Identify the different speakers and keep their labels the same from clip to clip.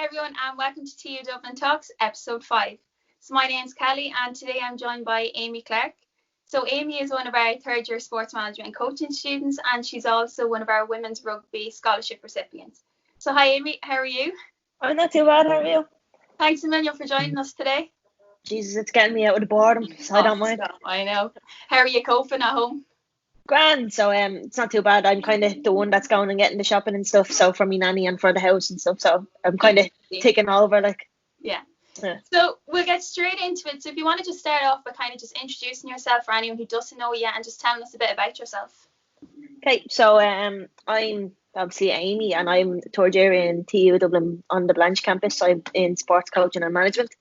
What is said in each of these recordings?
Speaker 1: everyone, and welcome to TU Dublin Talks, episode 5. So my name's Kelly, and today I'm joined by Aimee Clarke. So Aimee is one of our third year sports management and coaching students, and she's also one of our women's rugby scholarship recipients. So hi Aimee, how are you?
Speaker 2: I'm not too bad, how are you?
Speaker 1: Thanks a million for joining us today.
Speaker 2: Jesus, it's getting me out of the boredom, so I don't mind.
Speaker 1: I know. How are you coping at home?
Speaker 2: Grand, so it's not too bad. I'm kind of the one that's going and getting the shopping and stuff, so for me nanny and for the house and stuff, so I'm kind of taking over, like.
Speaker 1: Yeah. So we'll get straight into it. So if you want to just start off by kind of just introducing yourself for anyone who doesn't know you yet and just telling us a bit about yourself.
Speaker 2: Okay, so I'm obviously Aimee, and I'm third year in TU Dublin on the Blanche campus. I'm in sports coaching and management.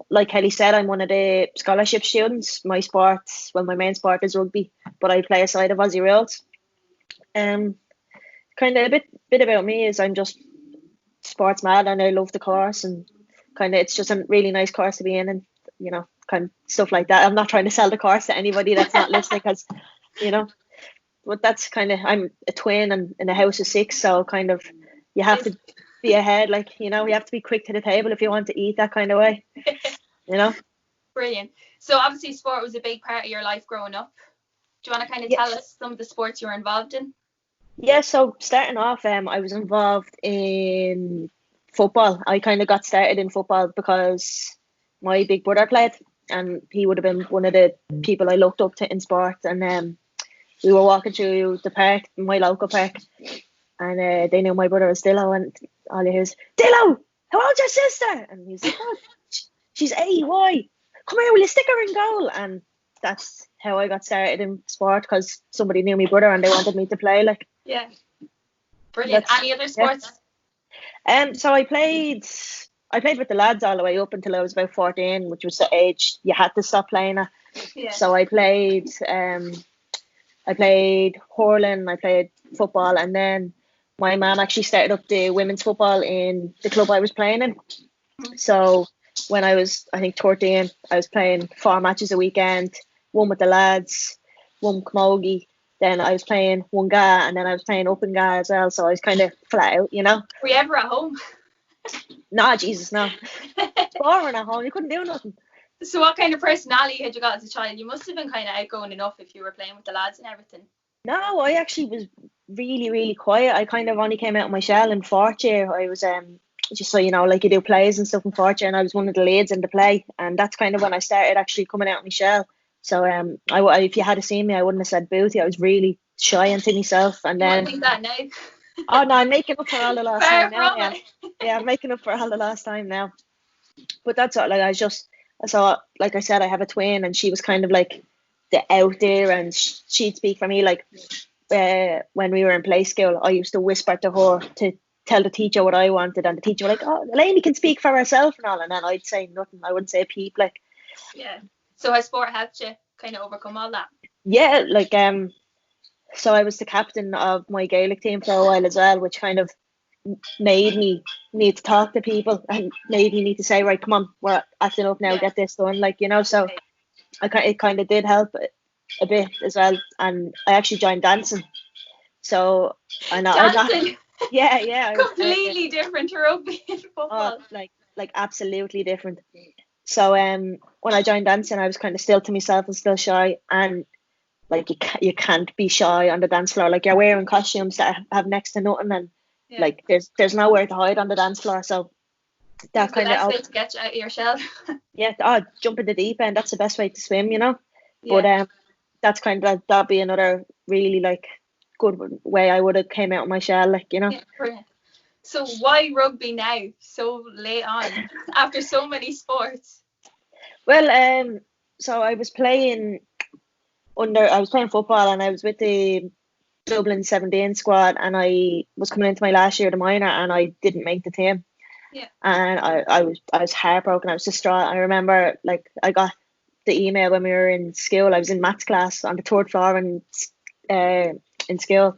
Speaker 2: Like Kelly said, I'm one of the scholarship students. My main sport is rugby, but I play a side of Aussie Rules. Kind of a bit about me is I'm just sports mad, and I love the course, and kind of it's just a really nice course to be in, and kind of stuff like that. I'm not trying to sell the course to anybody that's not listening, because but that's kind of, I'm a twin and in a house of 6, so kind of you have to be ahead, like, you have to be quick to the table if you want to eat, that kind of way.
Speaker 1: Brilliant. So obviously sport was a big part of your life growing up. Do you want to kind of tell us some of the sports you were involved in?
Speaker 2: Yeah, so starting off, I was involved in football. I kind of got started in football because my big brother played, and he would have been one of the people I looked up to in sport. And we were walking through the park, my local park, and they knew my brother was Dillo, and all you hear is, "Dillo, how old's your sister?" And he's like, "Oh, she's 8, why? Come here, will you stick her in goal?" And that's how I got started in sport, because somebody knew my brother and they wanted me to play, like.
Speaker 1: Yeah. Brilliant. Any other sports?
Speaker 2: Yeah. So I played with the lads all the way up until I was about 14, which was the age you had to stop playing at.
Speaker 1: Yeah.
Speaker 2: So I played hurling, I played football, and then my mum actually started up the women's football in the club I was playing in. So when I was, I think, 13, I was playing 4 matches a weekend, one with the lads, one with Camogie, then I was playing one GA, and then I was playing open GA as well, so I was kind of flat out,
Speaker 1: Were you ever at home?
Speaker 2: Nah, Jesus, no. Boring at home, you couldn't do nothing.
Speaker 1: So what kind of personality had you got as a child? You must have been kind of outgoing enough if you were playing with the lads and everything.
Speaker 2: No, I actually was really, really quiet. I kind of only came out of my shell in 4th year. I was just so you know, like you do plays and stuff in 4th year, and I was one of the leads in the play, and that's kind of when I started actually coming out of my shell. So if you had seen me, I wouldn't have said booty. I was really shy into myself, and then.
Speaker 1: I think that now.
Speaker 2: Oh no, I'm making up for all the lost time now. Yeah, I'm making up for all the lost time now. But that's all. Like like I said, I have a twin, and she was kind of like the out there, and she'd speak for me. Like when we were in play school, I used to whisper to her to tell the teacher what I wanted, and the teacher was like, "Oh, Elaine can speak for herself and all," and then I'd say nothing. I wouldn't say a peep, like.
Speaker 1: Yeah. So has sport helped you kind of overcome all that?
Speaker 2: Yeah, like so I was the captain of my Gaelic team for a while as well, which kind of made me need to talk to people and made me need to say, right, come on, we're acting up now, get this done, like, so it kind of did help a bit as well. And I actually joined dancing, so
Speaker 1: dancing?
Speaker 2: Yeah,
Speaker 1: completely different to rugby and football.
Speaker 2: Like absolutely different. So when I joined dancing, I was kind of still to myself and still shy, and like you can't be shy on the dance floor. Like, you're wearing costumes that have next to nothing, and like there's nowhere to hide on the dance floor. So that kind of
Speaker 1: the best way to get you out of your shell.
Speaker 2: Jump in the deep end. That's the best way to swim, But that's kind of, that'd be another really like good way I would have came out of my shell, like,
Speaker 1: Yeah, brilliant. So why rugby now, so late on, after so many sports?
Speaker 2: Well, so I was playing football, and I was with the Dublin 17 squad, and I was coming into my last year of the minor, and I didn't make the team.
Speaker 1: Yeah.
Speaker 2: And I was heartbroken. I was distraught. I remember, like, I got the email when we were in school. I was in maths class on the 3rd floor in school,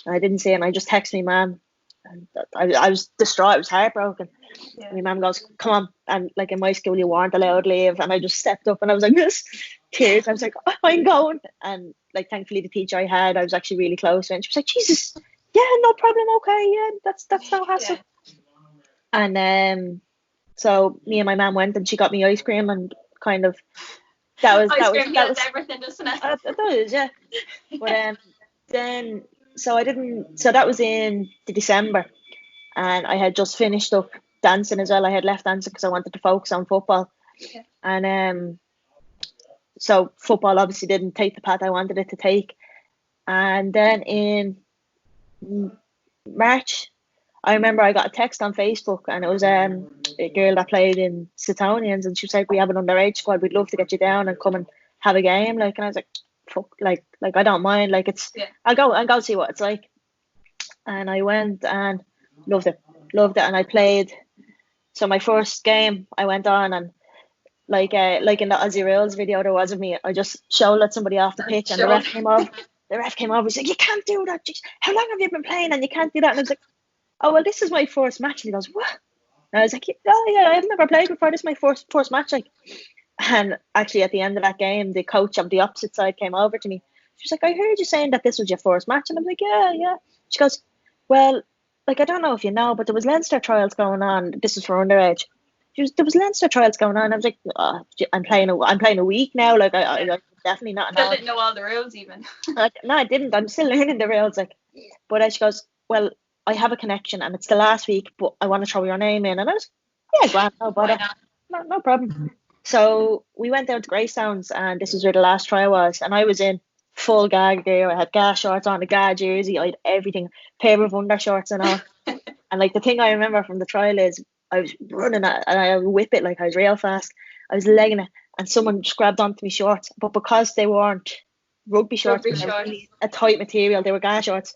Speaker 2: and I didn't see it, and I just texted my mum. And I was distraught. I was heartbroken. Yeah. My mum goes, "Come on," and like in my school you weren't allowed leave, and I just stepped up, and I was like this, tears. I was like, "Oh, I'm going," and like thankfully the teacher I had, I was actually really close to, and she was like, "Jesus, yeah, no problem, okay, yeah, that's no hassle." And so me and my mum went, and she got me ice cream, and kind of
Speaker 1: Ice cream heals everything, doesn't it?
Speaker 2: It does, yeah. But then so that was in the December, and I had just finished up dancing as well. I had left dancing because I wanted to focus on football.
Speaker 1: Yeah.
Speaker 2: And so football obviously didn't take the path I wanted it to take. And then in March, I remember I got a text on Facebook, and it was a girl that played in Setonians, and she was like, "We have an underage squad. We'd love to get you down and come and have a game." Like, and I was like, "Fuck, like I don't mind. Like, it's I'll go see what it's like." And I went and loved it, and I played. So my first game, I went on, and like in the Aussie Rules video there was of me, I just shouldered somebody off the pitch, and the ref came over. The ref came over. He's like, "You can't do that. How long have you been playing? And you can't do that." And I was like, "Oh well, this is my first match." And he goes, "What?" And I was like, "Oh yeah, I've never played before. This is my first match." Like, and actually at the end of that game, the coach of the opposite side came over to me. She was like, "I heard you saying that this was your first match," and I'm like, "Yeah." She goes, "Well, like I don't know if you know, but there was Leinster trials going on. This is for underage." There was Leinster trials going on. I was like, "Oh, I'm playing a week now. Like I definitely not."
Speaker 1: Still didn't know all the rules even.
Speaker 2: No, I didn't. I'm still learning the rules. Like, but she goes, "Well, I have a connection, and it's the last week, but I want to throw your name in." And I was, "Yeah, grand, no bother, no problem." So we went down to Greystones, and this is where the last trial was, and I was in full gag gear. I had gas shorts on, a gas jersey, I had everything, pair of undershorts and all. And like the thing I remember from the trial is I was running it, and I would whip it like I was real fast. I was legging it, and someone just grabbed onto my shorts, but because they weren't rugby shorts, really a tight material, they were gas shorts.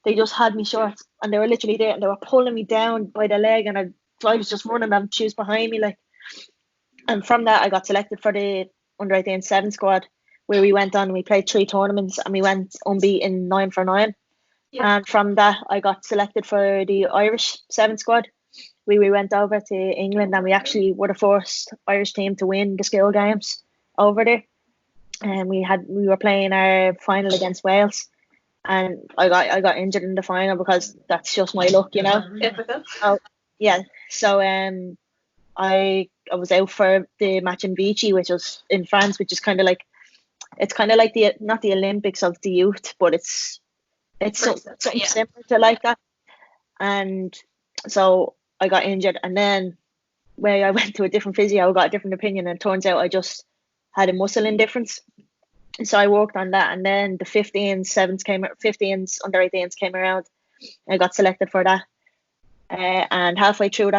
Speaker 2: They just had me shorts, and they were literally there, and they were pulling me down by the leg, and I was just running, and she was behind me, like. And from that, I got selected for the under 18 7 squad, where we went on and we played 3 tournaments, and we went unbeaten 9 for 9. Yeah. And from that, I got selected for the Irish 7 squad. We went over to England, and we actually were the first Irish team to win the skill games over there. And we were playing our final against Wales, and I got injured in the final because that's just my luck, you know.
Speaker 1: Typical.
Speaker 2: Oh yeah. So I was out for the match in Vichy, which was in France, which is kind of like the not the Olympics of the youth, but it's something similar to like that. And so I got injured, and then when I went to a different physio, I got a different opinion, and it turns out I just had a muscle indifference. So I worked on that, and then the 15s under 18s came around. I got selected for that, and halfway through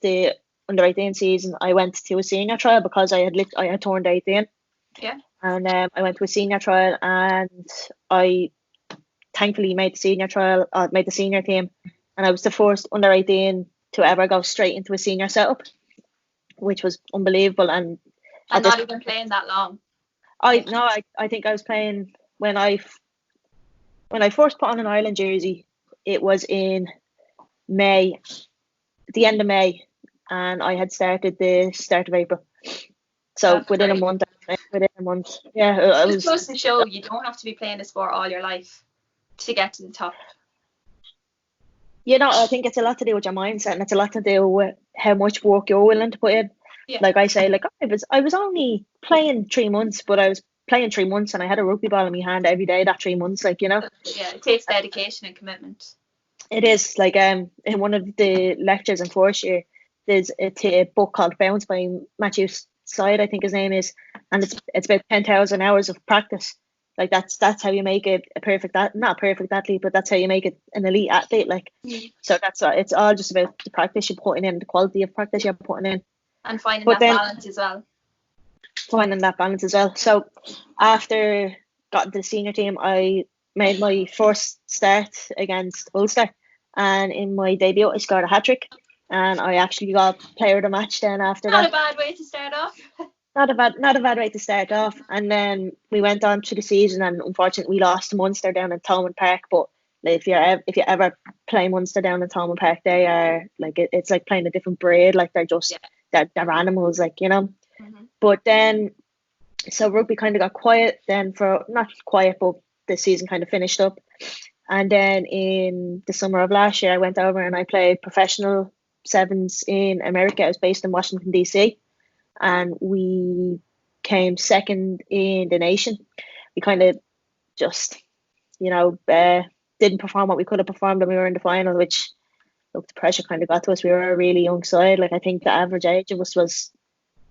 Speaker 2: the under 18 season, I went to a senior trial because I had turned 18.
Speaker 1: Yeah.
Speaker 2: And I went to a senior trial, and I thankfully made the senior team, and I was the first under 18 to ever go straight into a senior setup, which was unbelievable. And
Speaker 1: not even playing that long.
Speaker 2: I think I was playing when I first put on an Ireland jersey. It was in May, the end of May, and I had started the start of April. So within a month, yeah.
Speaker 1: It just goes to show you don't have to be playing the sport all your life to get to the top.
Speaker 2: You know, I think it's a lot to do with your mindset, and it's a lot to do with how much work you're willing to put in.
Speaker 1: Yeah.
Speaker 2: Like I say, like I was only playing 3 months, but I was playing 3 months, and I had a rugby ball in my hand every day that 3 months, like, you know.
Speaker 1: Yeah, it takes dedication and commitment.
Speaker 2: It is. Like in one of the lectures in first year, there's a book called Bounce by Matthew Side, I think his name is, and it's about 10,000 hours of practice. Like that's how you make it not a perfect athlete, but that's how you make it an elite athlete. Like, so it's all just about the practice you're putting in, the quality of practice you're putting in,
Speaker 1: and finding that balance as well.
Speaker 2: So after got into the senior team, I made my first start against Ulster, and in my debut I scored a hat-trick, and I actually got player of the match then after that.
Speaker 1: Not a bad way to start off.
Speaker 2: Not a bad way to start off. And then we went on to the season, and unfortunately we lost to Munster down in Thomond Park. But like, if you ever play Munster down in Thomond Park, they are like, it's like playing a different breed. Like, they're just they're animals, like, you know.
Speaker 1: Mm-hmm.
Speaker 2: But then, so rugby kind of got quiet then, for not quiet, but the season kind of finished up. And then in the summer of last year, I went over and I played professional sevens in America. I was based in Washington DC, and we came second in the nation. We kind of just, didn't perform what we could have performed when we were in the final, which, look, the pressure kind of got to us. We were a really young side. Like, I think the average age of us was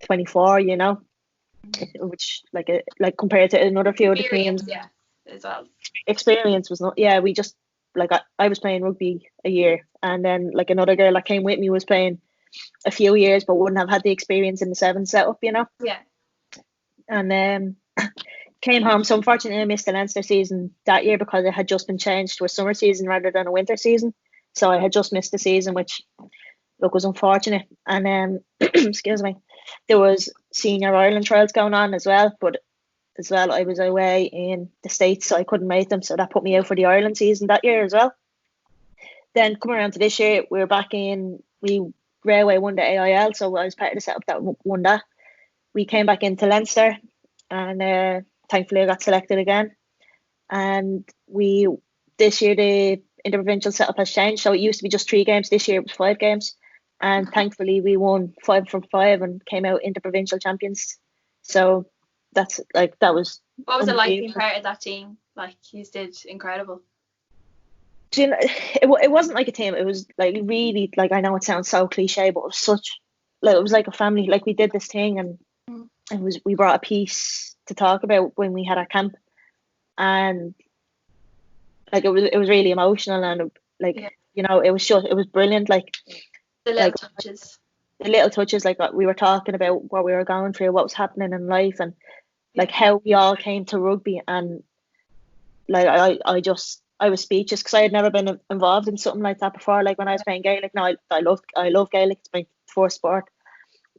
Speaker 2: 24, which like compared to another few of the teams,
Speaker 1: yeah, as well.
Speaker 2: Experience was not. Yeah, we just like I was playing rugby a year, and then like another girl that came with me was playing a few years, but wouldn't have had the experience in the seven setup,
Speaker 1: Yeah.
Speaker 2: And came home. So unfortunately, I missed the Leinster season that year because it had just been changed to a summer season rather than a winter season. So I had just missed the season, which, look, was unfortunate. And excuse me, there was senior Ireland trials going on as well, but as well I was away in the States, so I couldn't make them. So that put me out for the Ireland season that year as well. Then coming around to this year, we were back in. Railway won the AIL, so I was part of the setup that won that. We came back into Leinster, and thankfully I got selected again. And this year the interprovincial setup has changed, so it used to be just 3 games. This year it was 5 games, and thankfully we won 5 from 5 and came out interprovincial champions. So that was.
Speaker 1: What was it like being part of that team? Like, you did incredible.
Speaker 2: Do you know, it wasn't like a team. It was like really, like, I know it sounds so cliche, but it was such, like, it was like a family. Like, we did this thing, and we brought a piece to talk about when we had our camp, and like it was really emotional, and it was brilliant. Like
Speaker 1: the little touches.
Speaker 2: The little touches, like we were talking about what we were going through, what was happening in life, and like how we all came to rugby, and like I was speechless because I had never been involved in something like that before. Like when I was playing Gaelic, now I love Gaelic. It's my first sport,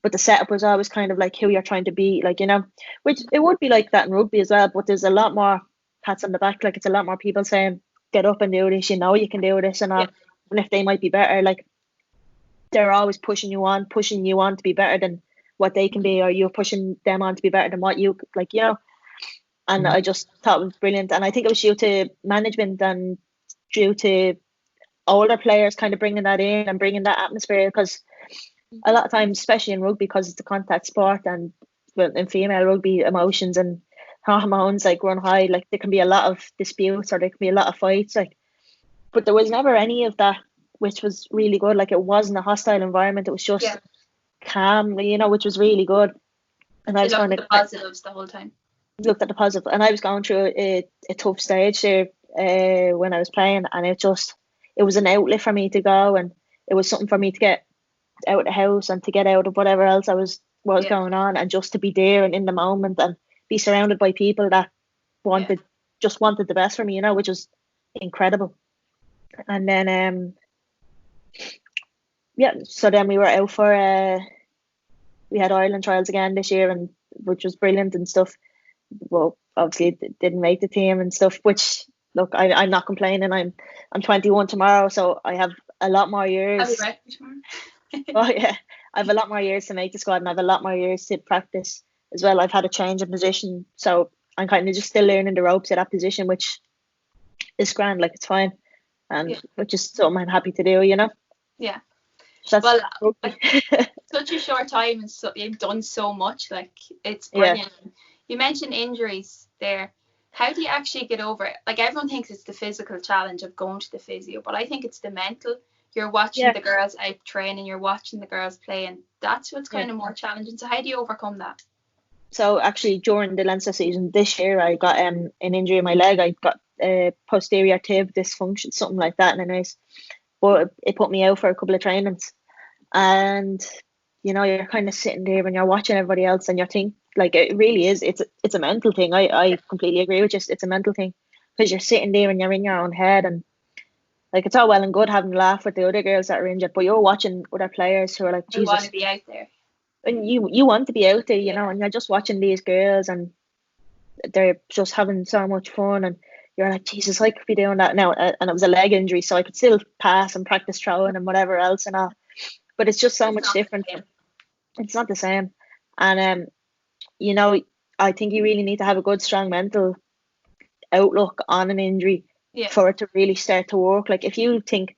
Speaker 2: but the setup was always kind of like who you're trying to be, like, which it would be like that in rugby as well. But there's a lot more pats on the back. Like, it's a lot more people saying, "Get up and do this. You know you can do this," and all. And if they might be better, like, they're always pushing you on to be better than what they can be, or you're pushing them on to be better than what you like, And I just thought it was brilliant. And I think it was due to management and due to older players kind of bringing that in and bringing that atmosphere, because a lot of times, especially in rugby, because it's a contact sport, and in female rugby, emotions and hormones like run high. Like, there can be a lot of disputes, or there can be a lot of fights. Like, but there was never any of that, which was really good. Like, it wasn't a hostile environment. It was just calm, which was really good. And I was
Speaker 1: looked at the positives the whole time.
Speaker 2: Looked at the positive, and I was going through a tough stage there when I was playing, and it was an outlet for me to go, and it was something for me to get out of the house and to get out of whatever else was going on, and just to be there and in the moment and be surrounded by people that wanted the best for me, which was incredible. And then so then we were out for we had Ireland trials again this year, and which was brilliant and stuff. Well, obviously it didn't make the team and stuff, which, look, I'm not complaining. I'm 21 tomorrow, so I have a lot more years. Oh yeah, I have a lot more years to make the squad, and I have a lot more years to practice as well. I've had a change of position, so I'm kind of just still learning the ropes at that position, which is grand. Like, it's fine, and which is something I'm happy to do,
Speaker 1: Yeah.
Speaker 2: So
Speaker 1: well, such a short time, and so you've done so much. Like, it's brilliant. You mentioned injuries there. How do you actually get over it? Like, everyone thinks it's the physical challenge of going to the physio, but I think it's the mental. You're watching the girls out training, you're watching the girls playing. That's what's kind of more challenging. So how do you overcome that?
Speaker 2: So actually, during the Leinster season this year, I got an injury in my leg. I got posterior tib dysfunction, something like that, but it put me out for a couple of trainings. And you're kind of sitting there and you're watching everybody else, and you think, like, it really is, it's a mental thing. I completely agree with you. It's a mental thing, because you're sitting there and you're in your own head, and like, it's all well and good having a laugh with the other girls that are injured, but you're watching other players who are like, Jesus,
Speaker 1: you want to be out there,
Speaker 2: and you want to be out there, and you're just watching these girls, and they're just having so much fun, and you're like, Jesus, I could be doing that now. And it was a leg injury, so I could still pass and practice throwing and whatever else and all, but it's just so much different. It's not the same. And I think you really need to have a good, strong mental outlook on an injury for it to really start to work. Like, if you think,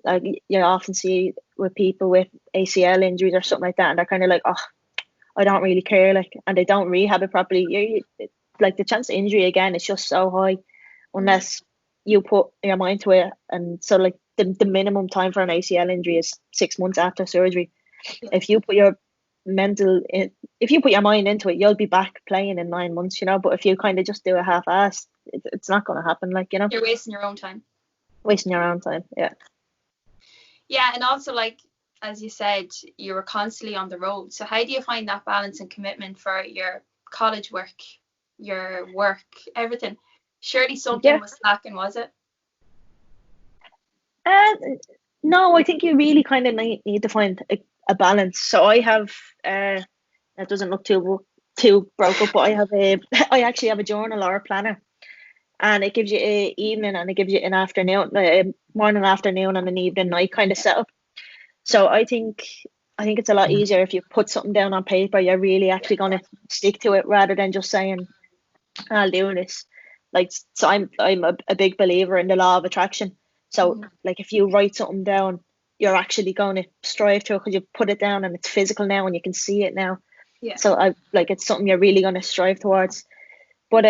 Speaker 2: like you often see with people with ACL injuries or something like that, and they're kind of like, oh, I don't really care, like, and they don't rehab it properly. Like the chance of injury again is just so high unless you put your mind to it. And so like the minimum time for an ACL injury is 6 months after surgery.
Speaker 1: Yeah.
Speaker 2: If you put your if you put your mind into it, you'll be back playing in 9 months, you know. But if you kind of just do a half-ass, it's not going to happen, like, you know.
Speaker 1: You're wasting your own time.
Speaker 2: Wasting your own time, yeah.
Speaker 1: Yeah, and also, like, as you said, you were constantly on the road. So how do you find that balance and commitment for your college work, your work, everything? Surely something was lacking, was it?
Speaker 2: No, I think you really kind of need to find a balance. So I have, that doesn't look too broke up, but I actually have a journal or a planner, and it gives you an evening and it gives you an afternoon, morning, afternoon, and an evening, night kind of setup. So I think it's a lot easier if you put something down on paper. You're really actually going to stick to it rather than just saying, I'll do this. Like, so I'm a big believer in the law of attraction. So like if you write something down, you're actually going to strive to it because you put it down and it's physical now and you can see it now.
Speaker 1: Yeah.
Speaker 2: So it's something you're really going to strive towards. But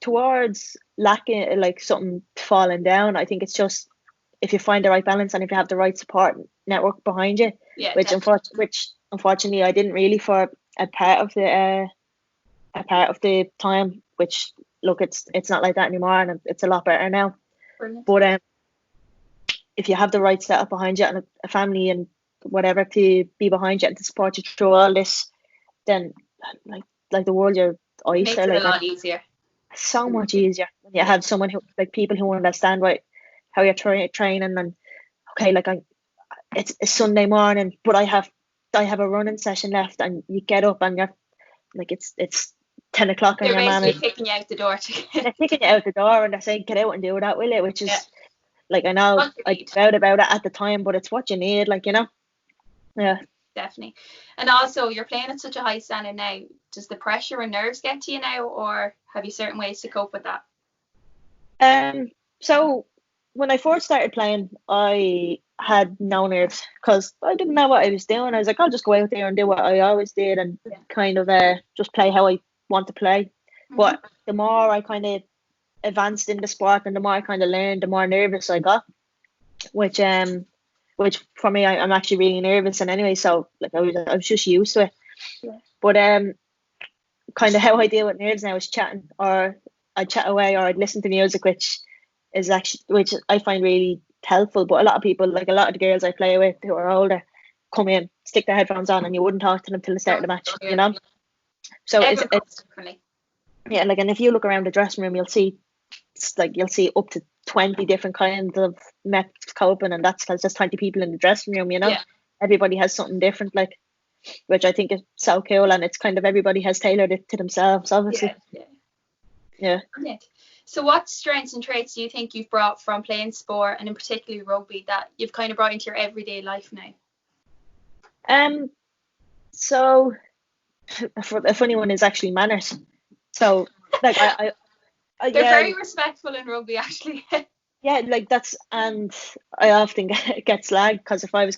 Speaker 2: towards lacking, like something falling down, I think it's just if you find the right balance and if you have the right support network behind you, which unfortunately I didn't really for a part of the time. Which look, it's not like that anymore, and it's a lot better now.
Speaker 1: Brilliant.
Speaker 2: But if you have the right setup behind you and a family and whatever to be behind you and to support you through all this, then like the world your oyster.
Speaker 1: Makes it a lot easier.
Speaker 2: So much easier when you have someone who, like, people who understand how you're training, and okay, like it's a Sunday morning, but I have a running session left, and you get up and you're like it's 10 o'clock and
Speaker 1: they're
Speaker 2: your man is
Speaker 1: kicking you out the door.
Speaker 2: they're kicking you out the door and they're saying get out and do that, will you? Which is like, I know I doubt about it at the time, but it's what you need, like, you know. Yeah,
Speaker 1: definitely. And also you're playing at such a high standard now. Does the pressure and nerves get to you now, or have you certain ways to cope with that?
Speaker 2: So when I first started playing, I had no nerves because I didn't know what I was doing. I was like, I'll just go out there and do what I always did and kind of just play how I want to play. But the more I kind of advanced in the sport and the more I kind of learned, the more nervous I got, which for me, I'm actually really nervous. And anyway, so like I was just used to it. But kind of how I deal with nerves now is chatting, or I'd chat away, or I'd listen to music, which I find really helpful. But a lot of people, like a lot of the girls I play with who are older, come in, stick their headphones on, and you wouldn't talk to them till the start of the match, you know. So it's yeah, like, and if you look around the dressing room, you'll see up to 20 different kinds of methods coping, and that's because there's 20 people in the dressing room, you know. Everybody has something different, like, which I think is so cool, and it's kind of everybody has tailored it to themselves, obviously. Yeah.
Speaker 1: So what strengths and traits do you think you've brought from playing sport, and in particular rugby, that you've kind of brought into your everyday life now?
Speaker 2: So a funny one is actually manners. So like
Speaker 1: they're very respectful in rugby, actually.
Speaker 2: Yeah, like that's, and I often get slagged because if I was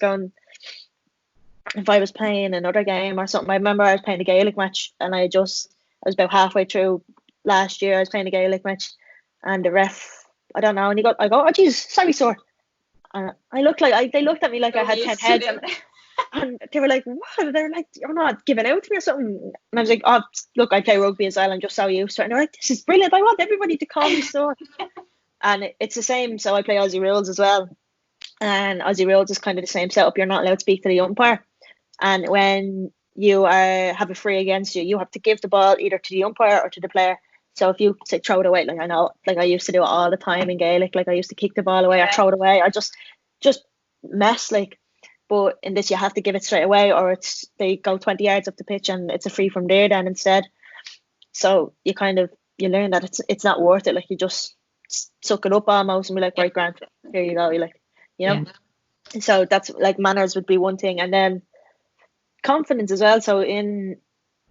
Speaker 2: playing another game or something, I remember I was playing a Gaelic match and I was about halfway through last year. I was playing a Gaelic match and the ref, I don't know, and I go, oh geez, sorry sir, and they looked at me like I had 10 heads, and they were like, what? They're like, you're not giving out to me or something. And I was like, oh look, I play rugby as well, I'm just so used to it. And they're like, this is brilliant, I want everybody to call me sir. And it's the same. So I play Aussie Rules as well, and Aussie Rules is kind of the same setup. You're not allowed to speak to the umpire, and when you have a free against you, you have to give the ball either to the umpire or to the player. So if you say throw it away, like I know, like I used to do it all the time in Gaelic, like I used to kick the ball away or throw it away or just mess, like. But in this, you have to give it straight away, or they go 20 yards up the pitch and it's a free from there then instead. So you learn that it's not worth it. Like you just suck it up almost and be like, right, Grant, here you go. You like, you know. Yeah. So that's like manners would be one thing, and then confidence as well. So in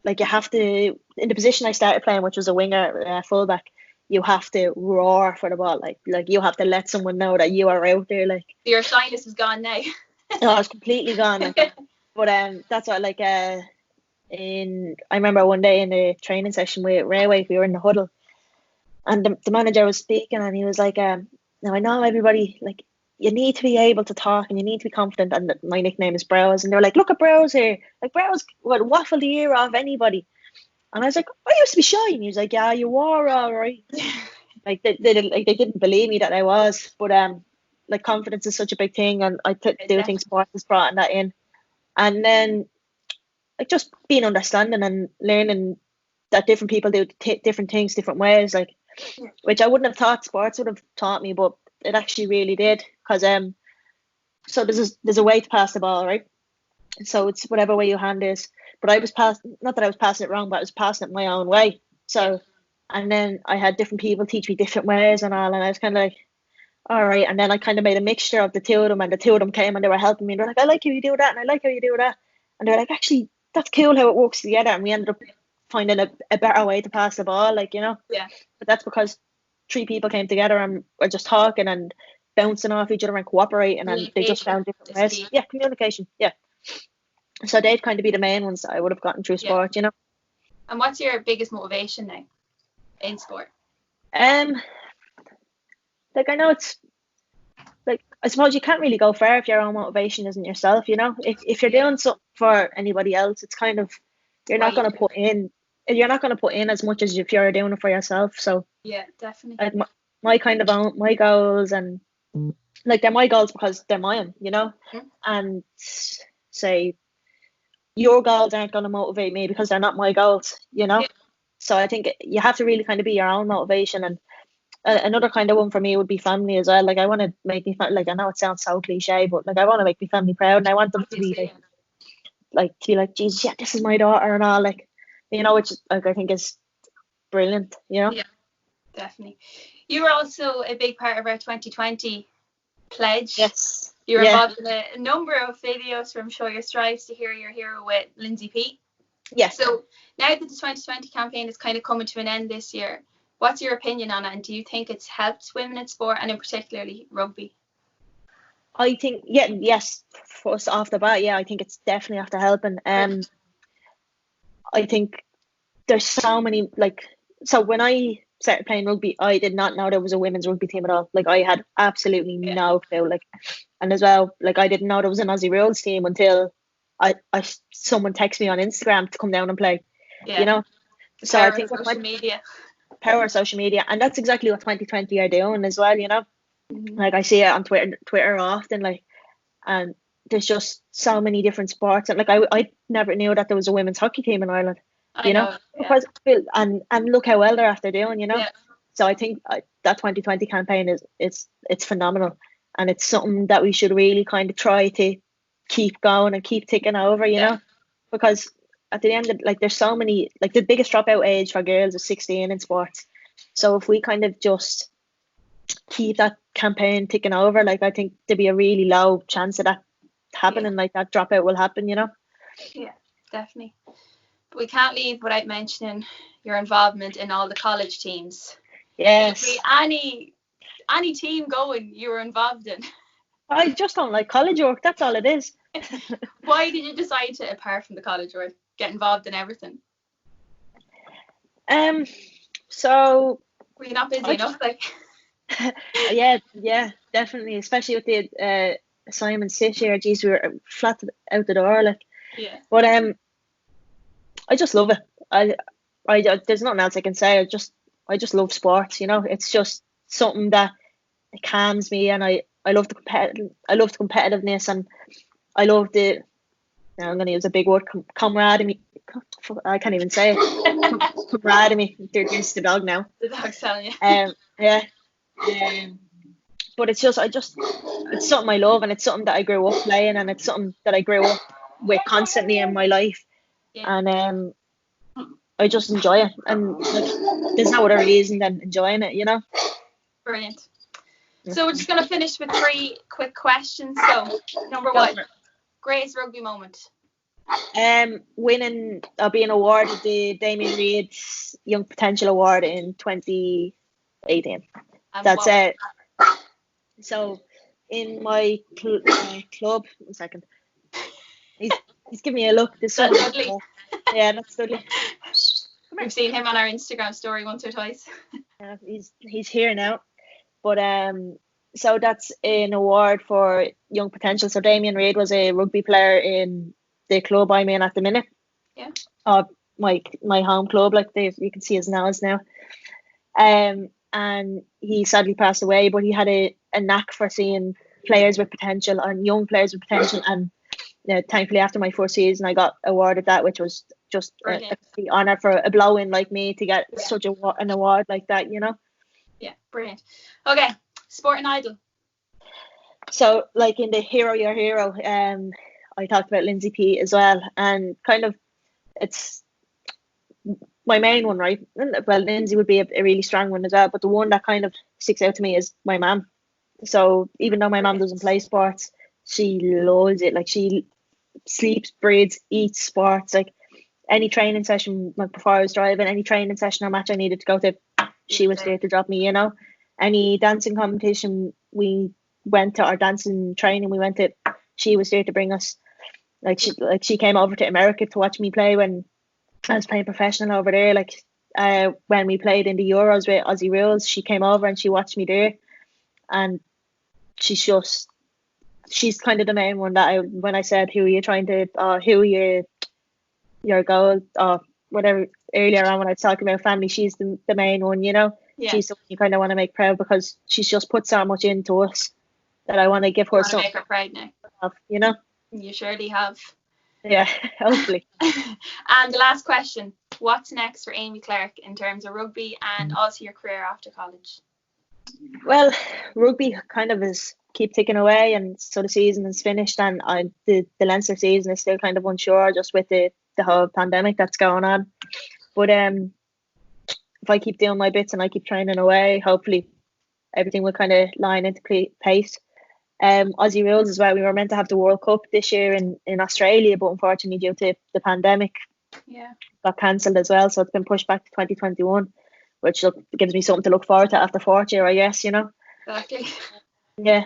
Speaker 2: the position I started playing, which was a winger, fullback, you have to roar for the ball, like you have to let someone know that you are out there. Like
Speaker 1: Your shyness is gone now.
Speaker 2: no, it's completely gone. Like, but that's what like I remember one day in the training session with Railway, we were in the huddle, and the manager was speaking, and he was like, now I know everybody, like, you need to be able to talk and you need to be confident, and my nickname is Browse, and they're like, look at Browse here, like Browse would waffle the ear off anybody. And I was like, I used to be shy, and he was like, yeah, you were all right. Like they didn't believe me that I was, but like confidence is such a big thing, and I do think sport has brought that in, and then like just being understanding and learning that different people do different things different ways, like which I wouldn't have thought sports would have taught me, but it actually really did, because so there's a way to pass the ball, right? So it's whatever way your hand is, but I was not that I was passing it wrong, but I was passing it my own way. So and then I had different people teach me different ways and all, and I was kind of like, all right. And then I kind of made a mixture of the two of them, and the two of them came and they were helping me, and they're like, I like how you do that, and I like how you do that, and they're like, actually that's cool how it works together, and we ended up finding a better way to pass the ball, like, you know.
Speaker 1: Yeah.
Speaker 2: But that's because three people came together and were just talking and bouncing off each other and cooperating, and they just found different ways.
Speaker 1: Key.
Speaker 2: Yeah, communication. Yeah. So they'd kind of be the main ones that I would have gotten through sport, you know.
Speaker 1: And what's your biggest motivation now in sport?
Speaker 2: Like, I know it's like, I suppose you can't really go far if your own motivation isn't yourself, you know. If you're doing something for anybody else, it's kind of, you're not going to put in as much as if you're doing it for yourself. So
Speaker 1: yeah, definitely.
Speaker 2: Like my goals, and like they're my goals because they're mine, you know. And say your goals aren't going to motivate me because they're not my goals, you know. So I think you have to really kind of be your own motivation. And another kind of one for me would be family as well. Like, I want to make me like, I know it sounds so cliche, but like, I want to make my family proud, and I want them to be like Jesus, yeah, this is my daughter and all, like, you know, which like I think is brilliant, you know.
Speaker 1: Yeah, definitely. You were also a big part of our 2020 pledge.
Speaker 2: Yes.
Speaker 1: You were involved in a number of videos, from Show Your Stripes to Hear Your Hero with Lindsay Peat.
Speaker 2: Yes.
Speaker 1: So now that the 2020 campaign is kind of coming to an end this year, what's your opinion on it, and do you think it's helped women in sport, and in particularly rugby?
Speaker 2: I think, yes, first off the bat, I think it's definitely after helping. I think there's so many, like, so when I started playing rugby, I did not know there was a women's rugby team at all. Like, I had absolutely no clue. Like, and as well, like, I didn't know there was an Aussie Rules team until someone texted me on Instagram to come down and play. You know, so I think power of social media, and that's exactly what 2020 are doing as well. You know, like, I see it on Twitter often, like, and there's just so many different sports, and like I never knew that there was a women's hockey team in Ireland. You know, because and look how well they're after doing, you know. So I think that 2020 campaign is it's phenomenal, and it's something that we should really kind of try to keep going and keep ticking over, you know, because at the end of, like, there's so many, like, the biggest dropout age for girls is 16 in sports. So if we kind of just keep that campaign ticking over, like, I think there'd be a really low chance of that happening, like that dropout will happen, you know.
Speaker 1: Yeah, definitely. But we can't leave without mentioning your involvement in all the college teams.
Speaker 2: Yes.
Speaker 1: Any team going, you were involved in.
Speaker 2: I just don't like college work, that's all it is.
Speaker 1: Why did you decide to, apart from the college work, get involved in everything?
Speaker 2: So
Speaker 1: were you not busy enough, like?
Speaker 2: yeah, definitely, especially with the assignments this year. Geez, we were flat out the door, like. But I just love it. I there's nothing else I can say. I just love sports, you know. It's just something that it calms me, and I love the competitiveness, and I love the, I'm going to use a big word, camaraderie. I can't even say it. Camaraderie. There's the dog now.
Speaker 1: The dog's telling you.
Speaker 2: Yeah. But it's something I love, and it's something that I grew up playing, and it's something that I grew up with constantly in my life. And I just enjoy it, and like, there's no other reason than enjoying it, you know.
Speaker 1: Brilliant. So we're just going to finish with 3 quick questions. So, number 1, greatest rugby moment?
Speaker 2: Winning, being awarded the Damien Reid Young Potential Award in 2018. 18.
Speaker 1: And
Speaker 2: That's
Speaker 1: what?
Speaker 2: it. So in my club, 1 second. He's giving me a look. There's
Speaker 1: That's
Speaker 2: someone.
Speaker 1: Dudley.
Speaker 2: Yeah, that's Dudley.
Speaker 1: We've seen him on our Instagram story once or twice.
Speaker 2: He's here now. But so that's an award for young potential. So Damien Reid was a rugby player in the club I'm in at the minute.
Speaker 1: Yeah.
Speaker 2: My home club, like you can see his nose now. And he sadly passed away, but he had a knack for seeing players with potential and young players with potential. And thankfully, after my first season, I got awarded that, which was just a honour for a blow-in like me to get such an award like that,
Speaker 1: Yeah, brilliant. Okay, sport and idol.
Speaker 2: So, like in the Hero Your Hero, I talked about Lindsay P as well, and kind of it's my main one, right? Well, Lindsay would be a really strong one as well, but the one that kind of sticks out to me is my mum. So even though my mum doesn't play sports, she loves it. Like she sleeps, breathes, eats sports. Like any training session, like before I was driving, any training session or match I needed to go to, she was there to drop me. Any dancing competition we went to, or dancing training we went to, she was there to bring us. She came over to America to watch me play when I was playing professional over there. Like when we played in the Euros with Aussie Rules, she came over and she watched me there, and she's kind of the main one that when I said who are your goal or whatever earlier on when I was talking about family, she's the main one,
Speaker 1: Yeah.
Speaker 2: She's the one you kind of want to make proud because she's just put so much into us that I want to give her something.
Speaker 1: Make her proud now. You surely have.
Speaker 2: Yeah, hopefully.
Speaker 1: And the last question, what's next for Aimee Clarke in terms of rugby and also your career after college?
Speaker 2: Well, rugby kind of is keep ticking away, and so the season is finished, and the Leinster season is still kind of unsure just with the whole pandemic that's going on. But if I keep doing my bits and I keep training away, hopefully everything will kind of line into place. Aussie Rules as well. We were meant to have the World Cup this year in Australia, but unfortunately due to the pandemic, got cancelled as well. So it's been pushed back to 2021, which gives me something to look forward to after 4th year, I guess,
Speaker 1: Exactly.
Speaker 2: Yeah.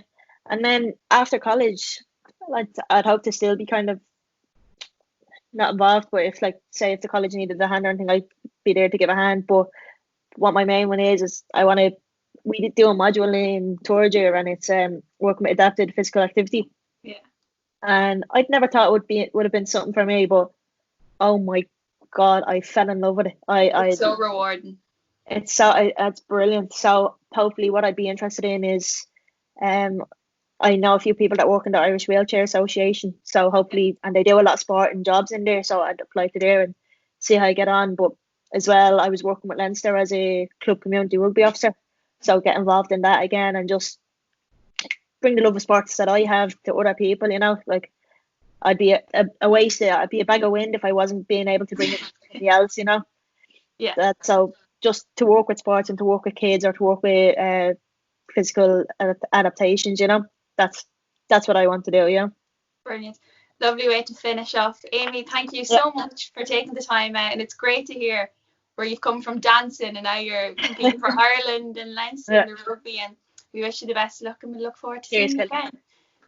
Speaker 2: And then after college, I'd hope to still be kind of not involved, but if if the college needed a hand or anything, I'd be there to give a hand. But what my main one is we do a module in 3rd year, and it's working with adapted physical activity.
Speaker 1: Yeah. And
Speaker 2: I'd never thought it would have been something for me, but oh my God, I fell in love with it.
Speaker 1: It's so rewarding.
Speaker 2: It's brilliant. So hopefully what I'd be interested in is I know a few people that work in the Irish Wheelchair Association, so hopefully, and they do a lot of sport and jobs in there, so I'd apply to there and see how I get on. But as well, I was working with Leinster as a club community rugby officer, so get involved in that again and just bring the love of sports that I have to other people, like I'd be a waste, I'd be a bag of wind if I wasn't being able to bring it to somebody else,
Speaker 1: Yeah.
Speaker 2: So just to work with sports and to work with kids or to work with physical adaptations, that's what I want to do. Yeah.
Speaker 1: Brilliant. Lovely way to finish off. Aimee, thank you so much for taking the time out, and it's great to hear where you've come from dancing and now you're competing for Ireland and Leinster in the rugby, and we wish you the best of luck and we look forward to seeing you again.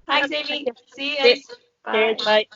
Speaker 1: Thanks, Aimee. See you.
Speaker 2: Bye. Bye.